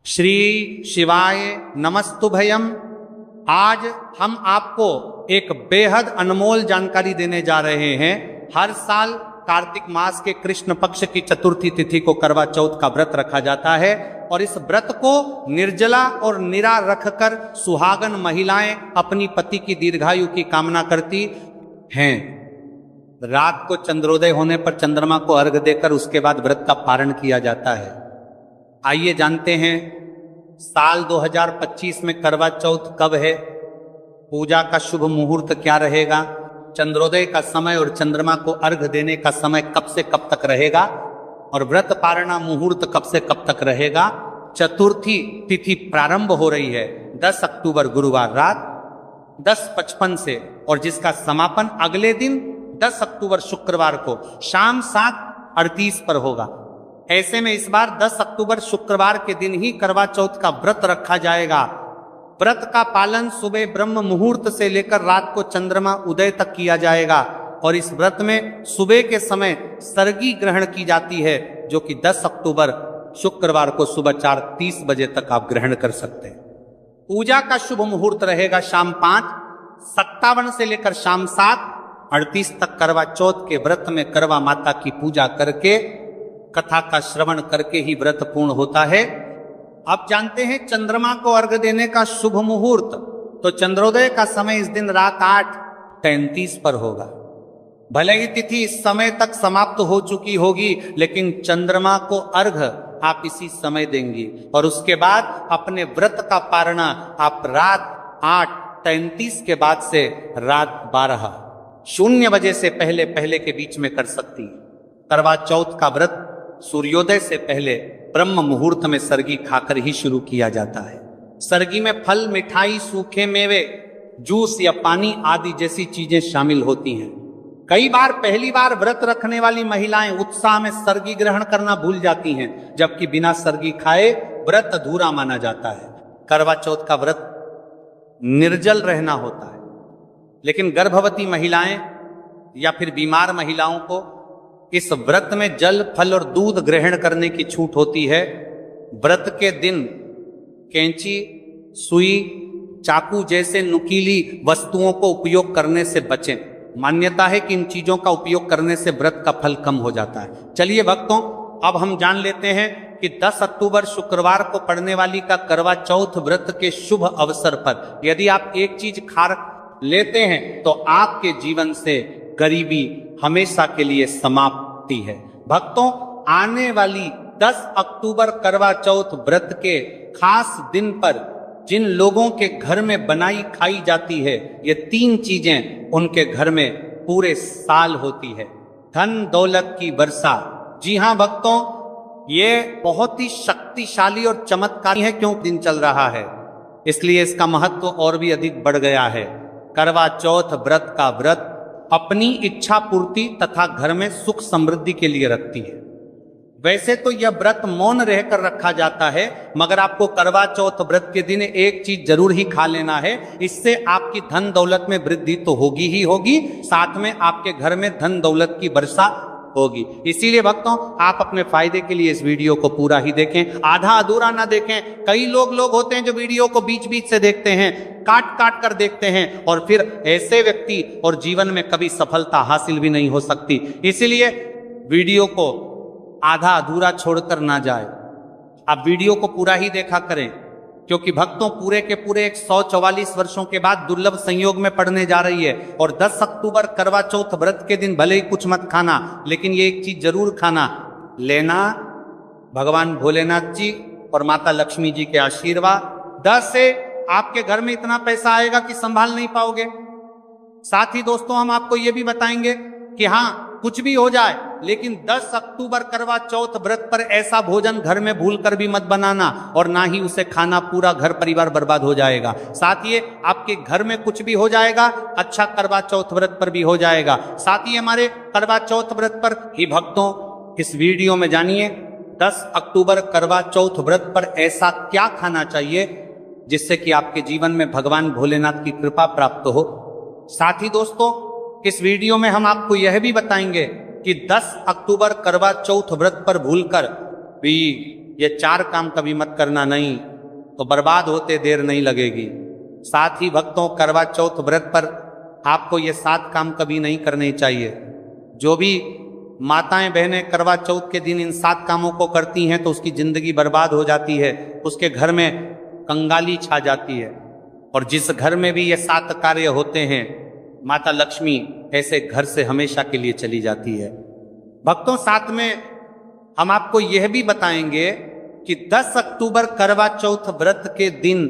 श्री शिवाय नमस्तुभयम। आज हम आपको एक बेहद अनमोल जानकारी देने जा रहे हैं। हर साल कार्तिक मास के कृष्ण पक्ष की चतुर्थी तिथि को करवा चौथ का व्रत रखा जाता है और इस व्रत को निर्जला और निरा रखकर सुहागन महिलाएं अपनी पति की दीर्घायु की कामना करती हैं। रात को चंद्रोदय होने पर चंद्रमा को अर्घ देकर उसके बाद व्रत का पारण किया जाता है। आइए जानते हैं साल 2025 में करवा चौथ कब है, पूजा का शुभ मुहूर्त क्या रहेगा, चंद्रोदय का समय और चंद्रमा को अर्घ देने का समय कब से कब तक रहेगा और व्रत पारणा मुहूर्त कब से कब तक रहेगा। चतुर्थी तिथि प्रारंभ हो रही है 10 अक्टूबर गुरुवार रात 10:55 से और जिसका समापन अगले दिन 10 अक्टूबर शुक्रवार को शाम 7:38 पर होगा। ऐसे में इस बार 10 अक्टूबर शुक्रवार के दिन ही करवा चौथ का व्रत रखा जाएगा। व्रत का पालन सुबह ब्रह्म मुहूर्त से लेकर रात को चंद्रमा उदय तक किया जाएगा और इस व्रत में सुबह के समय सर्गी ग्रहण की जाती है, जो कि 10 अक्टूबर शुक्रवार को सुबह 4:30 बजे तक आप ग्रहण कर सकते हैं। पूजा का शुभ मुहूर्त रहेगा शाम 5:57 से लेकर शाम 7:38 तक। करवा चौथ के व्रत में करवा माता की पूजा करके कथा का श्रवण करके ही व्रत पूर्ण होता है। अब जानते हैं चंद्रमा को अर्घ देने का शुभ मुहूर्त। तो चंद्रोदय का समय इस दिन रात 8:33 पर होगा। भले ही तिथि इस समय तक समाप्त हो चुकी होगी, लेकिन चंद्रमा को अर्घ आप इसी समय देंगी और उसके बाद अपने व्रत का पारणा आप रात 8:33 के बाद से रात 12:00 बजे से पहले पहले के बीच में कर सकती है। करवा चौथ का व्रत सूर्योदय से पहले ब्रह्म मुहूर्त में सरगी खाकर ही शुरू किया जाता है। सरगी में फल, मिठाई, सूखे मेवे, जूस या पानी आदि जैसी चीजें शामिल होती हैं। कई बार पहली बार व्रत रखने वाली महिलाएं उत्साह में सरगी ग्रहण करना भूल जाती हैं, जबकि बिना सरगी खाए व्रत अधूरा माना जाता है। करवा चौथ का व्रत निर्जल रहना होता है, लेकिन गर्भवती महिलाएं या फिर बीमार महिलाओं को इस व्रत में जल, फल और दूध ग्रहण करने की छूट होती है। व्रत के दिन कैंची, सुई, चाकू जैसे नुकीली वस्तुओं को उपयोग करने से बचें। मान्यता है कि इन चीजों का उपयोग करने से व्रत का फल कम हो जाता है। चलिए भक्तों, अब हम जान लेते हैं कि 10 अक्टूबर शुक्रवार को पड़ने वाली का करवा चौथ व्रत के शुभ अवसर पर यदि आप एक चीज खा लेते हैं तो आपके जीवन से गरीबी हमेशा के लिए समाप्ति है। भक्तों, आने वाली 10 अक्टूबर करवा चौथ व्रत के खास दिन पर जिन लोगों के घर में बनाई खाई जाती है, ये 3 चीजें उनके घर में पूरे साल होती है। धन दौलत की वर्षा। जी हां भक्तों, ये बहुत ही शक्तिशाली और चमत्कारी है। क्यों दिन चल रहा है, इसलिए इसका महत्व और भी अधिक बढ़ गया है। करवा चौथ व्रत का व्रत अपनी इच्छा पूर्ति तथा घर में सुख समृद्धि के लिए रखती है। वैसे तो यह व्रत मौन रहकर रखा जाता है, मगर आपको करवा चौथ व्रत के दिन एक चीज जरूर ही खा लेना है। इससे आपकी धन दौलत में वृद्धि तो होगी ही होगी, साथ में आपके घर में धन दौलत की वर्षा होगी। इसीलिए भक्तों, आप अपने फायदे के लिए इस वीडियो को पूरा ही देखें, आधा अधूरा ना देखें। कई लोग होते हैं जो वीडियो को बीच बीच से देखते हैं, काट काट कर देखते हैं, और फिर ऐसे व्यक्ति और जीवन में कभी सफलता हासिल भी नहीं हो सकती। इसीलिए वीडियो को आधा अधूरा छोड़कर ना जाए, आप वीडियो को पूरा ही देखा करें, क्योंकि भक्तों पूरे के पूरे 144 वर्षों के बाद दुर्लभ संयोग में पड़ने जा रही है। और 10 अक्टूबर करवा चौथ व्रत के दिन भले ही कुछ मत खाना, लेकिन ये एक चीज जरूर खाना लेना, भगवान भोलेनाथ जी और माता लक्ष्मी जी के आशीर्वाद। 10 से आपके घर में इतना पैसा आएगा कि संभाल नहीं पाओगे। साथ ही दोस्तों, हम आपको ये भी बताएंगे कि हाँ, कुछ भी हो जाए, लेकिन 10 अक्टूबर करवा चौथ व्रत पर ऐसा भोजन घर में भूलकर भी मत बनाना और ना ही उसे खाना, पूरा घर परिवार बर्बाद हो जाएगा। साथ ही आपके घर में कुछ भी हो जाएगा, अच्छा करवा चौथ व्रत पर भी हो जाएगा। साथ ही हमारे करवा चौथ व्रत पर ही भक्तों इस वीडियो में जानिए 10 अक्टूबर करवा चौथ व्रत पर ऐसा क्या खाना चाहिए जिससे कि आपके जीवन में भगवान भोलेनाथ की कृपा प्राप्त हो। साथ ही दोस्तों, इस वीडियो में हम आपको यह भी बताएंगे कि 10 अक्टूबर करवा चौथ व्रत पर भूलकर भी ये 4 काम कभी मत करना, नहीं तो बर्बाद होते देर नहीं लगेगी। साथ ही भक्तों, करवा चौथ व्रत पर आपको ये 7 काम कभी नहीं करने चाहिए। जो भी माताएं बहनें करवा चौथ के दिन इन 7 कामों को करती हैं तो उसकी जिंदगी बर्बाद हो जाती है, उसके घर में कंगाली छा जाती है। और जिस घर में भी ये 7 कार्य होते हैं, माता लक्ष्मी ऐसे घर से हमेशा के लिए चली जाती है। भक्तों, साथ में हम आपको यह भी बताएंगे कि 10 अक्टूबर करवा चौथ व्रत के दिन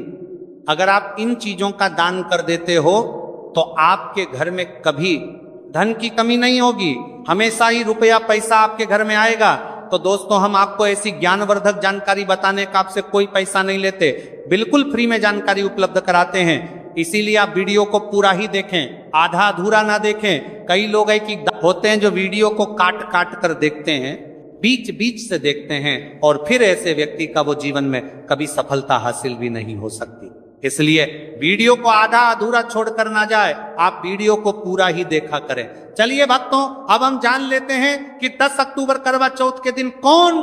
अगर आप इन चीजों का दान कर देते हो तो आपके घर में कभी धन की कमी नहीं होगी, हमेशा ही रुपया पैसा आपके घर में आएगा। तो दोस्तों, हम आपको ऐसी ज्ञानवर्धक जानकारी बताने का आपसे कोई पैसा नहीं लेते, बिल्कुल फ्री में जानकारी उपलब्ध कराते हैं। इसीलिए आप वीडियो को पूरा ही देखें, आधा अधूरा ना देखें। कई लोग है कि होते हैं जो वीडियो को काट काट कर देखते हैं, बीच बीच से देखते हैं, और फिर ऐसे व्यक्ति का वो जीवन में कभी सफलता हासिल भी नहीं हो सकती। इसलिए वीडियो को आधा अधूरा छोड़कर ना जाए, आप वीडियो को पूरा ही देखा करें। चलिए भक्तों, अब हम जान लेते हैं कि 10 अक्टूबर करवा चौथ के दिन कौन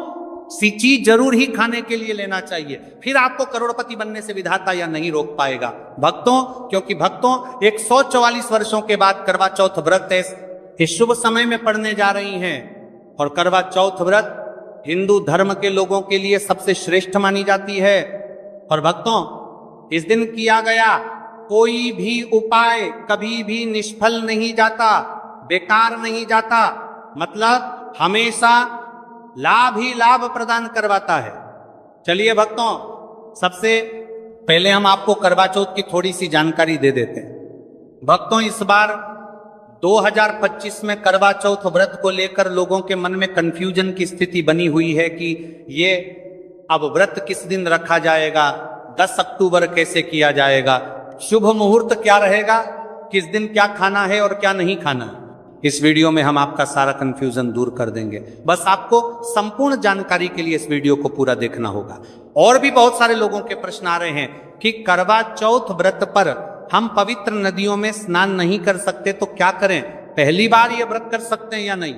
सी चीज जरूर ही खाने के लिए लेना चाहिए, फिर आपको करोड़पति बनने से विधाता या नहीं रोक पाएगा। भक्तों, क्योंकि भक्तों 144 वर्षों के बाद करवा चौथ व्रत इस शुभ समय में पड़ने जा रही हैं। और करवा चौथ व्रत हिंदू धर्म के लोगों के लिए सबसे श्रेष्ठ मानी जाती है। और भक्तों, इस दिन किया गया कोई भी उपाय कभी भी निष्फल नहीं जाता, बेकार नहीं जाता, मतलब हमेशा लाभ ही लाभ प्रदान करवाता है। चलिए भक्तों, सबसे पहले हम आपको करवा चौथ की थोड़ी सी जानकारी दे देते हैं। भक्तों, इस बार 2025 में करवा चौथ व्रत को लेकर लोगों के मन में कंफ्यूजन की स्थिति बनी हुई है कि ये अब व्रत किस दिन रखा जाएगा, 10 अक्टूबर कैसे किया जाएगा, शुभ मुहूर्त क्या रहेगा, किस दिन क्या खाना है और क्या नहीं खाना। इस वीडियो में हम आपका सारा कंफ्यूजन दूर कर देंगे। बस आपको संपूर्ण जानकारी के लिए इस वीडियो को पूरा देखना होगा। और भी बहुत सारे लोगों के प्रश्न आ रहे हैं कि करवा चौथ व्रत पर हम पवित्र नदियों में स्नान नहीं कर सकते तो क्या करें, पहली बार ये व्रत कर सकते हैं या नहीं।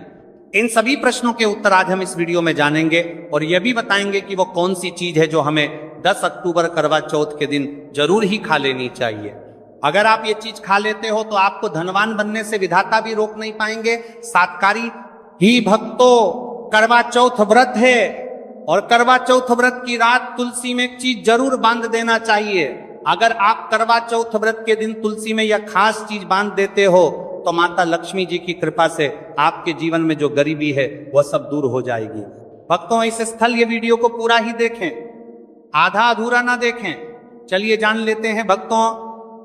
इन सभी प्रश्नों के उत्तर आज हम इस वीडियो में जानेंगे और यह भी बताएंगे कि वो कौन सी चीज है जो हमें 10 अक्टूबर करवा चौथ के दिन जरूर ही खा लेनी चाहिए। अगर आप ये चीज खा लेते हो तो आपको धनवान बनने से विधाता भी रोक नहीं पाएंगे। सातकारी ही भक्तों, करवा चौथ व्रत है और करवा चौथ व्रत की रात तुलसी में एक चीज जरूर बांध देना चाहिए। अगर आप करवा चौथ व्रत के दिन तुलसी में यह खास चीज बांध देते हो तो माता लक्ष्मी जी की कृपा से आपके जीवन में जो गरीबी है वह सब दूर हो जाएगी। भक्तों, इस स्थल ये वीडियो को पूरा ही देखें, आधा अधूरा ना देखें। चलिए जान लेते हैं भक्तों,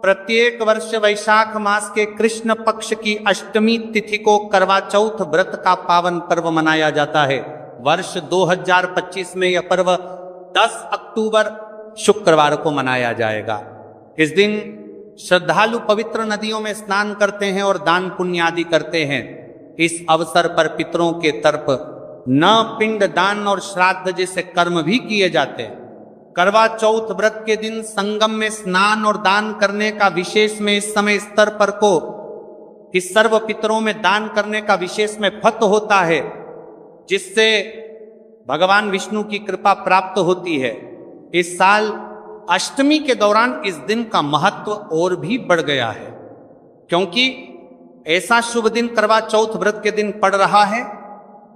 प्रत्येक वर्ष वैशाख मास के कृष्ण पक्ष की अष्टमी तिथि को करवा चौथ व्रत का पावन पर्व मनाया जाता है। वर्ष 2025 में यह पर्व 10 अक्टूबर शुक्रवार को मनाया जाएगा। इस दिन श्रद्धालु पवित्र नदियों में स्नान करते हैं और दान पुण्य आदि करते हैं। इस अवसर पर पितरों के तरफ न पिंड दान और श्राद्ध जैसे कर्म भी किए जाते हैं। करवा चौथ व्रत के दिन संगम में स्नान और दान करने का विशेष में इस समय स्तर पर को इस सर्व पितरों में दान करने का विशेष में फत होता है, जिससे भगवान विष्णु की कृपा प्राप्त होती है। इस साल अष्टमी के दौरान इस दिन का महत्व और भी बढ़ गया है, क्योंकि ऐसा शुभ दिन करवा चौथ व्रत के दिन पड़ रहा है।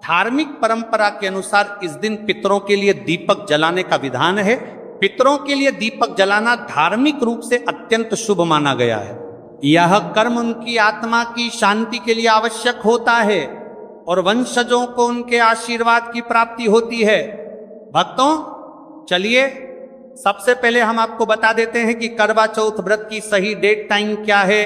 धार्मिक परंपरा के अनुसार इस दिन पितरों के लिए दीपक जलाने का विधान है। पितरों के लिए दीपक जलाना धार्मिक रूप से अत्यंत शुभ माना गया है। यह कर्म उनकी आत्मा की शांति के लिए आवश्यक होता है और वंशजों को उनके आशीर्वाद की प्राप्ति होती है। भक्तों, चलिए सबसे पहले हम आपको बता देते हैं कि करवा चौथ व्रत की सही डेट टाइम क्या है,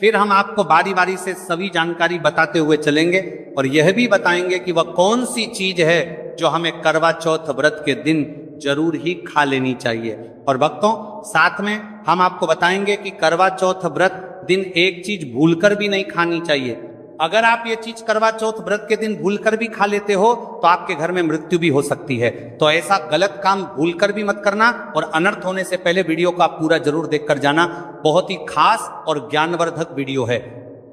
फिर हम आपको बारी बारी से सभी जानकारी बताते हुए चलेंगे और यह भी बताएंगे कि वह कौन सी चीज है जो हमें करवा चौथ व्रत के दिन जरूर ही खा लेनी चाहिए। और भक्तों, साथ में हम आपको बताएंगे कि करवा चौथ व्रत दिन एक चीज भूलकर भी नहीं खानी चाहिए। अगर आप ये चीज करवा चौथ व्रत के दिन भूलकर भी खा लेते हो तो आपके घर में मृत्यु भी हो सकती है। तो ऐसा गलत काम भूलकर भी मत करना और अनर्थ होने से पहले वीडियो को आप पूरा जरूर देखकर जाना। बहुत ही खास और ज्ञानवर्धक वीडियो है।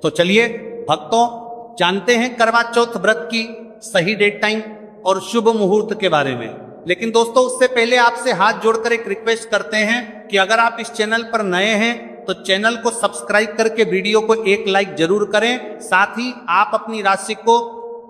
तो चलिए भक्तों, जानते हैं करवा चौथ व्रत की सही डेट टाइम और शुभ मुहूर्त के बारे में। लेकिन दोस्तों उससे पहले आपसे हाथ जोड़कर एक रिक्वेस्ट करते हैं कि अगर आप इस चैनल पर नए हैं तो चैनल को सब्सक्राइब करके वीडियो को एक लाइक जरूर करें। साथ ही आप अपनी राशि को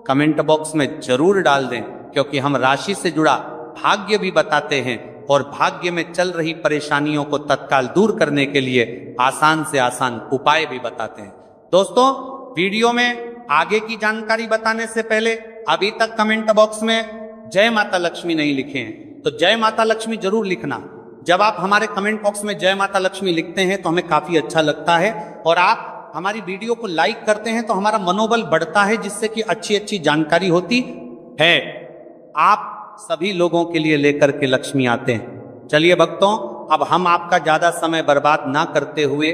कमेंट बॉक्स में जरूर डाल दें, क्योंकि हम राशि से जुड़ा भाग्य भी बताते हैं और भाग्य में चल रही परेशानियों को तत्काल दूर करने के लिए आसान से आसान उपाय भी बताते हैं। दोस्तों वीडियो में आगे की जानकारी बताने से पहले अभी तक कमेंट बॉक्स में जय माता लक्ष्मी नहीं लिखे हैं तो जय माता लक्ष्मी जरूर लिखना। जब आप हमारे कमेंट बॉक्स में जय माता लक्ष्मी लिखते हैं तो हमें काफी अच्छा लगता है और आप हमारी वीडियो को लाइक करते हैं तो हमारा मनोबल बढ़ता है, जिससे कि अच्छी अच्छी जानकारी होती है। आप सभी लोगों के लिए लेकर के लक्ष्मी आते हैं। चलिए भक्तों, अब हम आपका ज्यादा समय बर्बाद ना करते हुए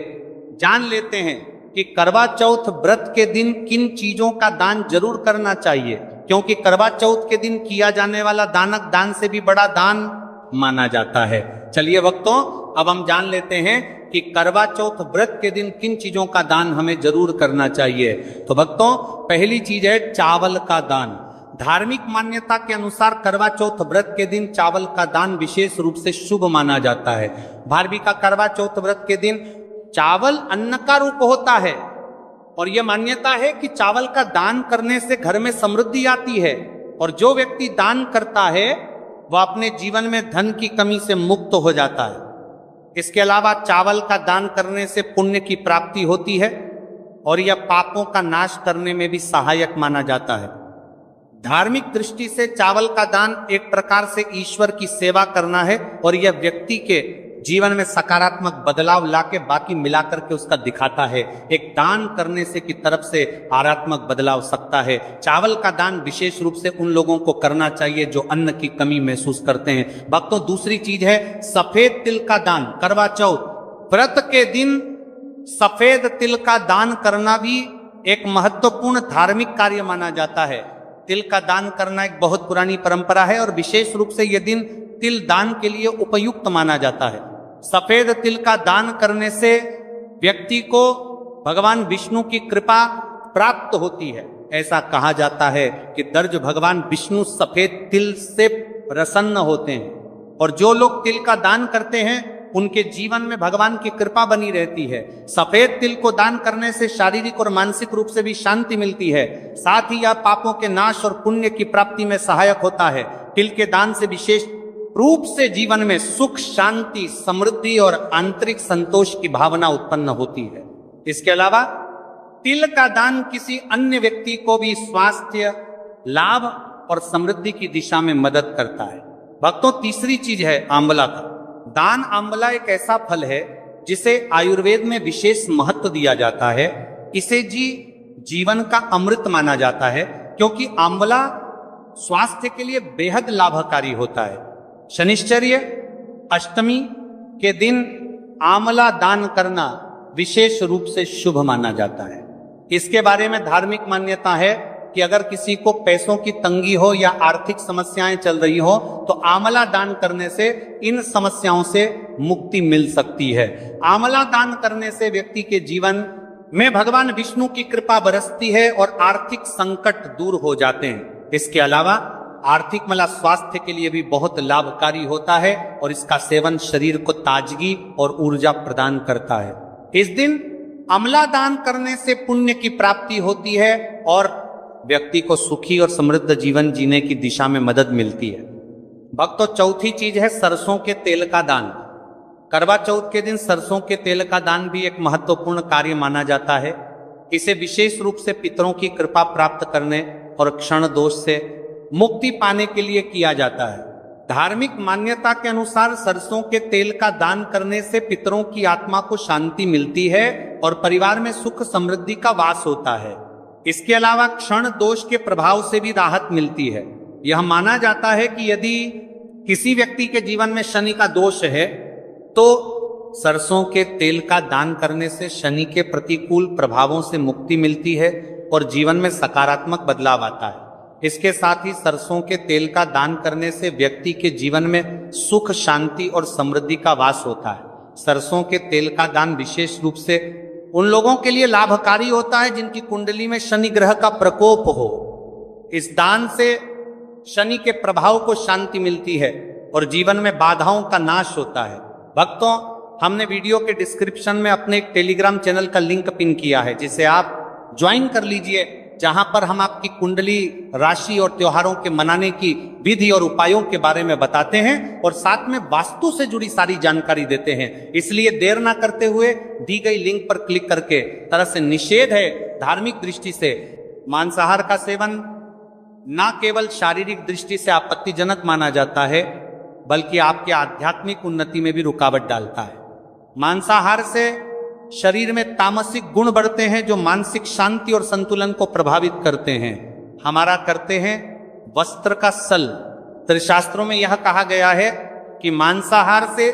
जान लेते हैं कि करवा चौथ व्रत के दिन किन चीजों का दान जरूर करना चाहिए, क्योंकि करवा चौथ के दिन किया जाने वाला दानक दान से भी बड़ा दान माना जाता है। चलिए भक्तों, अब हम जान लेते हैं कि करवा चौथ व्रत के दिन किन चीजों का दान हमें जरूर करना चाहिए। तो भक्तों पहली चीज है चावल का दान। धार्मिक मान्यता के अनुसार करवा चौथ व्रत के दिन चावल का दान विशेष रूप से शुभ माना जाता है। भारवी का करवा चौथ व्रत के दिन चावल अन्न का रूप होता है और यह मान्यता है कि चावल का दान करने से घर में समृद्धि आती है और जो व्यक्ति दान करता है वह अपने जीवन में धन की कमी से मुक्त हो जाता है। इसके अलावा चावल का दान करने से पुण्य की प्राप्ति होती है और यह पापों का नाश करने में भी सहायक माना जाता है। धार्मिक दृष्टि से चावल का दान एक प्रकार से ईश्वर की सेवा करना है और यह व्यक्ति के जीवन में सकारात्मक बदलाव लाके बाकी मिलाकर के उसका दिखाता है। एक दान करने से की तरफ से आरात्मक बदलाव सकता है। चावल का दान विशेष रूप से उन लोगों को करना चाहिए जो अन्न की कमी महसूस करते हैं। भक्तों दूसरी चीज है सफेद तिल का दान। करवा चौथ व्रत के दिन सफेद तिल का दान करना भी एक महत्वपूर्ण धार्मिक कार्य माना जाता है। तिल का दान करना एक बहुत पुरानी परंपरा है और विशेष रूप से यह दिन तिल दान के लिए उपयुक्त माना जाता है। सफेद तिल का दान करने से व्यक्ति को भगवान विष्णु की कृपा प्राप्त होती है। ऐसा कहा जाता है कि दर्ज भगवान विष्णु सफेद तिल से प्रसन्न होते हैं और जो लोग तिल का दान करते हैं उनके जीवन में भगवान की कृपा बनी रहती है। सफेद तिल को दान करने से शारीरिक और मानसिक रूप से भी शांति मिलती है। साथ ही यह पापों के नाश और पुण्य की प्राप्ति में सहायक होता है। तिल के दान से विशेष रूप से जीवन में सुख, शांति, समृद्धि और आंतरिक संतोष की भावना उत्पन्न होती है। इसके अलावा तिल का दान किसी अन्य व्यक्ति को भी स्वास्थ्य लाभ और समृद्धि की दिशा में मदद करता है। भक्तों तीसरी चीज है आंवला का दान। आंवला एक ऐसा फल है जिसे आयुर्वेद में विशेष महत्व दिया जाता है। इसे जीवन का अमृत माना जाता है क्योंकि आंवला स्वास्थ्य के लिए बेहद लाभकारी होता है। शनिश्चर्य अष्टमी के दिन आंवला दान करना विशेष रूप से शुभ माना जाता है। इसके बारे में धार्मिक मान्यता है कि अगर किसी को पैसों की तंगी हो या आर्थिक समस्याएं चल रही हो तो आंवला दान करने से इन समस्याओं से मुक्ति मिल सकती है। आंवला दान करने से व्यक्ति के जीवन में भगवान विष्णु की कृपा बरसती है और आर्थिक संकट दूर हो जाते हैं। इसके अलावा आर्थिक मतलब स्वास्थ्य के लिए भी बहुत लाभकारी होता है और इसका सेवन शरीर को ताजगी और ऊर्जा प्रदान करता है। इस दिन आंवला दान करने से पुण्य की प्राप्ति होती है और व्यक्ति को सुखी और समृद्ध जीवन जीने की दिशा में मदद मिलती है। भक्तों चौथी चीज है सरसों के तेल का दान। करवा चौथ के दिन सरसों के तेल का दान भी एक महत्वपूर्ण कार्य माना जाता है। इसे विशेष रूप से पितरों की कृपा प्राप्त करने और क्षण दोष से मुक्ति पाने के लिए किया जाता है। धार्मिक मान्यता के अनुसार सरसों के तेल का दान करने से पितरों की आत्मा को शांति मिलती है और परिवार में सुख समृद्धि का वास होता है। इसके अलावा क्षण दोष के प्रभाव से भी राहत मिलती है। यह माना जाता है कि यदि किसी व्यक्ति के जीवन में शनि का दोष है तो सरसों के तेल का दान करने से शनि के प्रतिकूल प्रभावों से मुक्ति मिलती है और जीवन में सकारात्मक बदलाव आता है। इसके साथ ही सरसों के तेल का दान करने से व्यक्ति के जीवन में सुख, शांति और समृद्धि का वास होता है। सरसों के तेल का दान विशेष रूप से उन लोगों के लिए लाभकारी होता है जिनकी कुंडली में शनि ग्रह का प्रकोप हो। इस दान से शनि के प्रभाव को शांति मिलती है और जीवन में बाधाओं का नाश होता है। भक्तों, हमने वीडियो के डिस्क्रिप्शन में अपने एक टेलीग्राम चैनल का लिंक पिन किया है, जिसे आप ज्वाइन कर लीजिए, जहां पर हम आपकी कुंडली, राशि और त्योहारों के मनाने की विधि और उपायों के बारे में बताते हैं और साथ में वास्तु से जुड़ी सारी जानकारी देते हैं। इसलिए देर ना करते हुए दी गई लिंक पर क्लिक करके, तरह से निषेध है धार्मिक दृष्टि से मांसाहार का सेवन न केवल शारीरिक दृष्टि से आपत्तिजनक माना जाता है, बल्कि आपके आध्यात्मिक उन्नति में भी रुकावट डालता है। मांसाहार से शरीर में तामसिक गुण बढ़ते हैं, जो मानसिक शांति और संतुलन को प्रभावित करते हैं। हमारा करते हैं वस्त्र का सल। शास्त्रों में यह कहा गया है कि मांसाहार से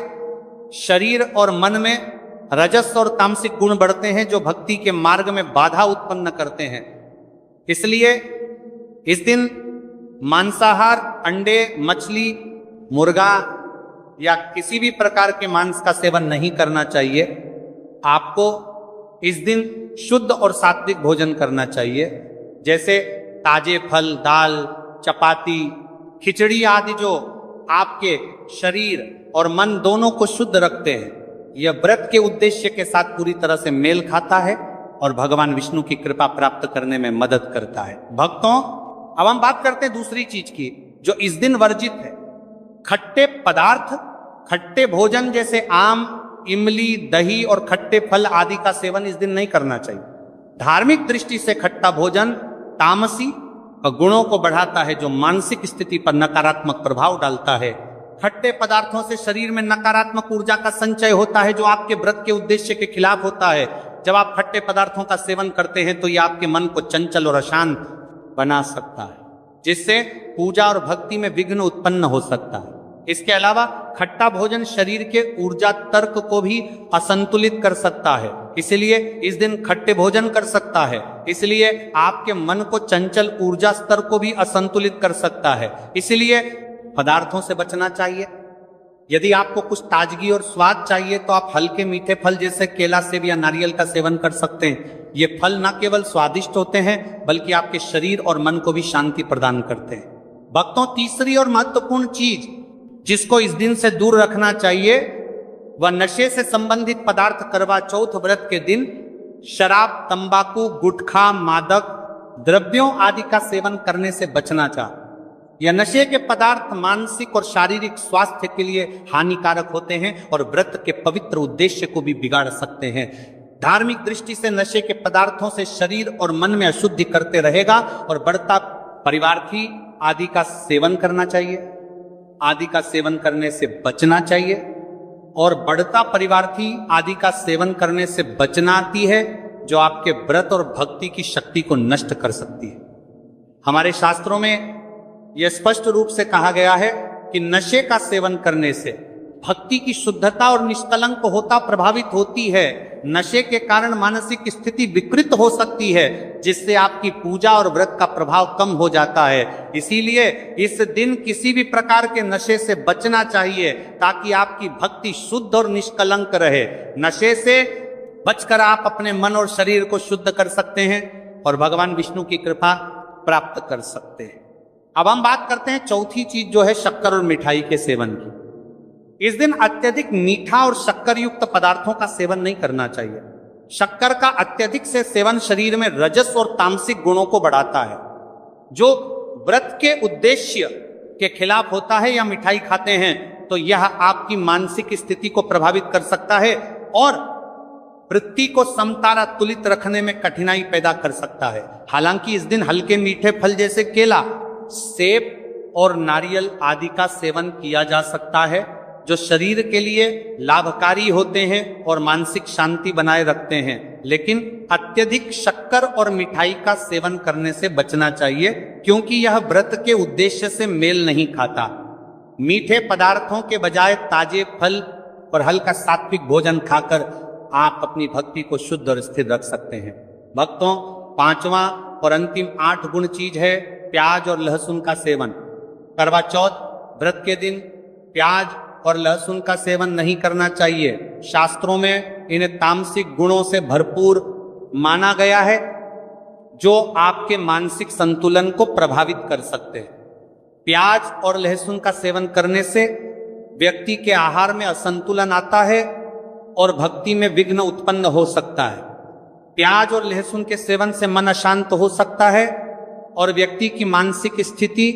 शरीर और मन में रजस और तामसिक गुण बढ़ते हैं, जो भक्ति के मार्ग में बाधा उत्पन्न करते हैं। इसलिए इस दिन मांसाहार, अंडे, मछली, मुर्गा या किसी भी प्रकार के मांस का सेवन नहीं करना चाहिए। आपको इस दिन शुद्ध और सात्विक भोजन करना चाहिए, जैसे ताजे फल, दाल, चपाती, खिचड़ी आदि, जो आपके शरीर और मन दोनों को शुद्ध रखते हैं। यह व्रत के उद्देश्य के साथ पूरी तरह से मेल खाता है और भगवान विष्णु की कृपा प्राप्त करने में मदद करता है। भक्तों, अब हम बात करते हैं दूसरी चीज की, जो इस दिन वर्जित है। खट्टे पदार्थ, खट्टे भोजन जैसे आम, इमली, दही और खट्टे फल आदि का सेवन इस दिन नहीं करना चाहिए। धार्मिक दृष्टि से खट्टा भोजन तामसी गुणों को बढ़ाता है, जो मानसिक स्थिति पर नकारात्मक प्रभाव डालता है। खट्टे पदार्थों से शरीर में नकारात्मक ऊर्जा का संचय होता है, जो आपके व्रत के उद्देश्य के खिलाफ होता है। जब आप खट्टे पदार्थों का सेवन करते हैं तो यह आपके मन को चंचल और अशांत बना सकता है, जिससे पूजा और भक्ति में विघ्न उत्पन्न हो सकता है। इसके अलावा खट्टा भोजन शरीर के ऊर्जा तर्क को भी असंतुलित कर सकता है, इसलिए इस दिन खट्टे भोजन कर सकता है। इसलिए आपके मन को चंचल ऊर्जा स्तर को भी असंतुलित कर सकता है, इसलिए पदार्थों से बचना चाहिए। यदि आपको कुछ ताजगी और स्वाद चाहिए तो आप हल्के मीठे फल जैसे केला, सेब या नारियल का सेवन कर सकते हैं। ये फल न केवल स्वादिष्ट होते हैं, बल्कि आपके शरीर और मन को भी शांति प्रदान करते हैं। भक्तों, तीसरी और महत्वपूर्ण चीज जिसको इस दिन से दूर रखना चाहिए वह नशे से संबंधित पदार्थ। करवा चौथ व्रत के दिन शराब, तंबाकू, गुटखा, मादक द्रव्यों आदि का सेवन करने से बचना चाहिए। यह नशे के पदार्थ मानसिक और शारीरिक स्वास्थ्य के लिए हानिकारक होते हैं और व्रत के पवित्र उद्देश्य को भी बिगाड़ सकते हैं। धार्मिक दृष्टि से नशे के पदार्थों से शरीर और मन में अशुद्धि करते रहेगा और बढ़ता परिवार्थी आदि का सेवन करना चाहिए, आदि का सेवन करने से बचना चाहिए। और बढ़ता परिवार्थी आदि का सेवन करने से बचना आती है, जो आपके व्रत और भक्ति की शक्ति को नष्ट कर सकती है। हमारे शास्त्रों में यह स्पष्ट रूप से कहा गया है कि नशे का सेवन करने से भक्ति की शुद्धता और निष्कलंक होता प्रभावित होती है। नशे के कारण मानसिक स्थिति विकृत हो सकती है, जिससे आपकी पूजा और व्रत का प्रभाव कम हो जाता है। इसीलिए इस दिन किसी भी प्रकार के नशे से बचना चाहिए, ताकि आपकी भक्ति शुद्ध और निष्कलंक रहे। नशे से बचकर आप अपने मन और शरीर को शुद्ध कर सकते हैं और भगवान विष्णु की कृपा प्राप्त कर सकते हैं। अब हम बात करते हैं चौथी चीज, जो है शक्कर और मिठाई के सेवन की। इस दिन अत्यधिक मीठा और शक्कर युक्त पदार्थों का सेवन नहीं करना चाहिए। शक्कर का अत्यधिक से सेवन शरीर में रजस और तामसिक गुणों को बढ़ाता है, जो व्रत के उद्देश्य के खिलाफ होता है। या मिठाई खाते हैं तो यह आपकी मानसिक स्थिति को प्रभावित कर सकता है और वृत्ति को समतारा तुलित रखने में कठिनाई पैदा कर सकता है। हालांकि इस दिन हल्के मीठे फल जैसे केला, सेब और नारियल आदि का सेवन किया जा सकता है, जो शरीर के लिए लाभकारी होते हैं और मानसिक शांति बनाए रखते हैं। लेकिन अत्यधिक शक्कर और मिठाई का सेवन करने से बचना चाहिए, क्योंकि यह व्रत के उद्देश्य से मेल नहीं खाता। मीठे पदार्थों के बजाय ताजे फल और हल्का सात्विक भोजन खाकर आप अपनी भक्ति को शुद्ध और स्थिर रख सकते हैं। भक्तों, पांचवा और अंतिम 8 गुण चीज है प्याज और लहसुन का सेवन। करवा चौथ व्रत के दिन प्याज और लहसुन का सेवन नहीं करना चाहिए। शास्त्रों में इन्हें तामसिक गुणों से भरपूर माना गया है, जो आपके मानसिक संतुलन को प्रभावित कर सकते हैं। प्याज और लहसुन का सेवन करने से व्यक्ति के आहार में असंतुलन आता है और भक्ति में विघ्न उत्पन्न हो सकता है। प्याज और लहसुन के सेवन से मन अशांत हो सकता है और व्यक्ति की मानसिक स्थिति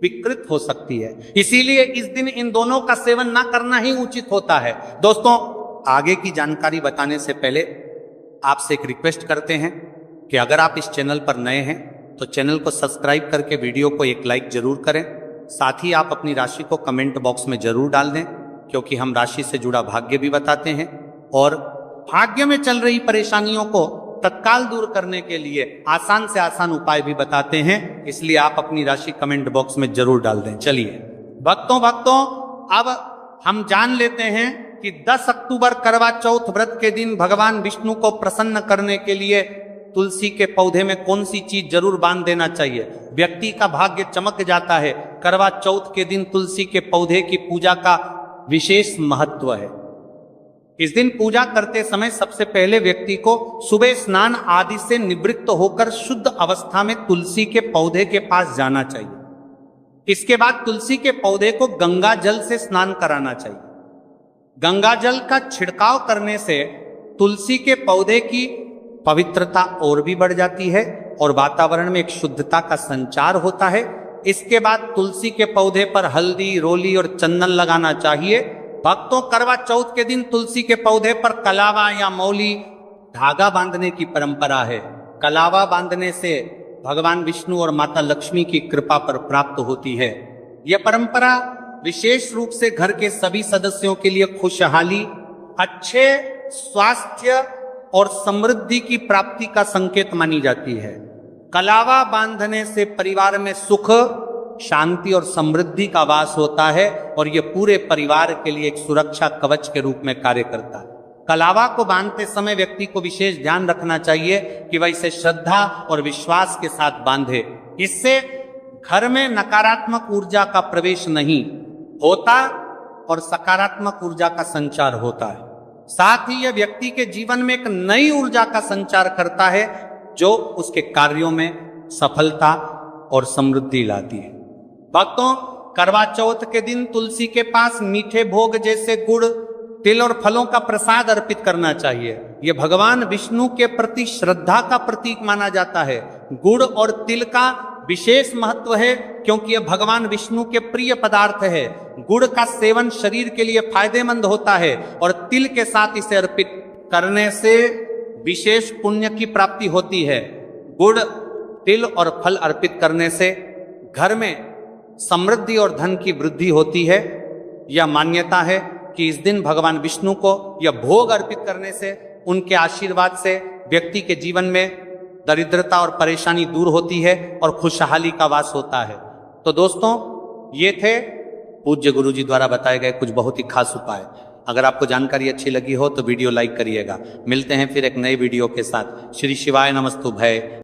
विकृत हो सकती है। इसीलिए इस दिन इन दोनों का सेवन ना करना ही उचित होता है। दोस्तों, आगे की जानकारी बताने से पहले आपसे एक रिक्वेस्ट करते हैं कि अगर आप इस चैनल पर नए हैं तो चैनल को सब्सक्राइब करके वीडियो को एक लाइक जरूर करें। साथ ही आप अपनी राशि को कमेंट बॉक्स में जरूर डाल दें, क्योंकि हम राशि से जुड़ा भाग्य भी बताते हैं और भाग्य में चल रही परेशानियों को तत्काल दूर करने के लिए आसान से आसान उपाय भी बताते हैं। इसलिए आप अपनी राशि कमेंट बॉक्स में जरूर डाल दें। चलिए भक्तों अब हम जान लेते हैं कि 10 अक्टूबर करवा चौथ व्रत के दिन भगवान विष्णु को प्रसन्न करने के लिए तुलसी के पौधे में कौन सी चीज जरूर बांध देना चाहिए। व्यक्ति का भाग्य चमक जाता है। करवा चौथ के दिन तुलसी के पौधे की पूजा का विशेष महत्व है। इस दिन पूजा करते समय सबसे पहले व्यक्ति को सुबह स्नान आदि से निवृत्त होकर शुद्ध अवस्था में तुलसी के पौधे के पास जाना चाहिए। इसके बाद तुलसी के पौधे को गंगा जल से स्नान कराना चाहिए। गंगा जल का छिड़काव करने से तुलसी के पौधे की पवित्रता और भी बढ़ जाती है और वातावरण में एक शुद्धता का संचार होता है। इसके बाद तुलसी के पौधे पर हल्दी, रोली और चंदन लगाना चाहिए। भक्तों, करवा चौथ के दिन तुलसी के पौधे पर कलावा या मौली धागा बांधने की परंपरा है। कलावा बांधने से भगवान विष्णु और माता लक्ष्मी की कृपा पर प्राप्त होती है। यह परंपरा विशेष रूप से घर के सभी सदस्यों के लिए खुशहाली, अच्छे स्वास्थ्य और समृद्धि की प्राप्ति का संकेत मानी जाती है। कलावा बांधने से परिवार में सुख, शांति और समृद्धि का वास होता है और यह पूरे परिवार के लिए एक सुरक्षा कवच के रूप में कार्य करता है। कलावा को बांधते समय व्यक्ति को विशेष ध्यान रखना चाहिए कि वह इसे श्रद्धा और विश्वास के साथ बांधे। इससे घर में नकारात्मक ऊर्जा का प्रवेश नहीं होता और सकारात्मक ऊर्जा का संचार होता है। साथ ही यह व्यक्ति के जीवन में एक नई ऊर्जा का संचार करता है जो उसके कार्यों में सफलता और समृद्धि लाती है। भक्तों, करवा चौथ के दिन तुलसी के पास मीठे भोग जैसे गुड़, तिल और फलों का प्रसाद अर्पित करना चाहिए। यह भगवान विष्णु के प्रति श्रद्धा का प्रतीक माना जाता है। गुड़ और तिल का विशेष महत्व है क्योंकि यह भगवान विष्णु के प्रिय पदार्थ है। गुड़ का सेवन शरीर के लिए फायदेमंद होता है और तिल के साथ इसे अर्पित करने से विशेष पुण्य की प्राप्ति होती है। गुड़, तिल और फल अर्पित करने से घर में समृद्धि और धन की वृद्धि होती है। यह मान्यता है कि इस दिन भगवान विष्णु को यह भोग अर्पित करने से, उनके आशीर्वाद से व्यक्ति के जीवन में दरिद्रता और परेशानी दूर होती है और खुशहाली का वास होता है। तो दोस्तों, ये थे पूज्य गुरु जी द्वारा बताए गए कुछ बहुत ही खास उपाय। अगर आपको जानकारी अच्छी लगी हो तो वीडियो लाइक करिएगा। मिलते हैं फिर एक नए वीडियो के साथ। श्री शिवाय नमस्तुभ्यं।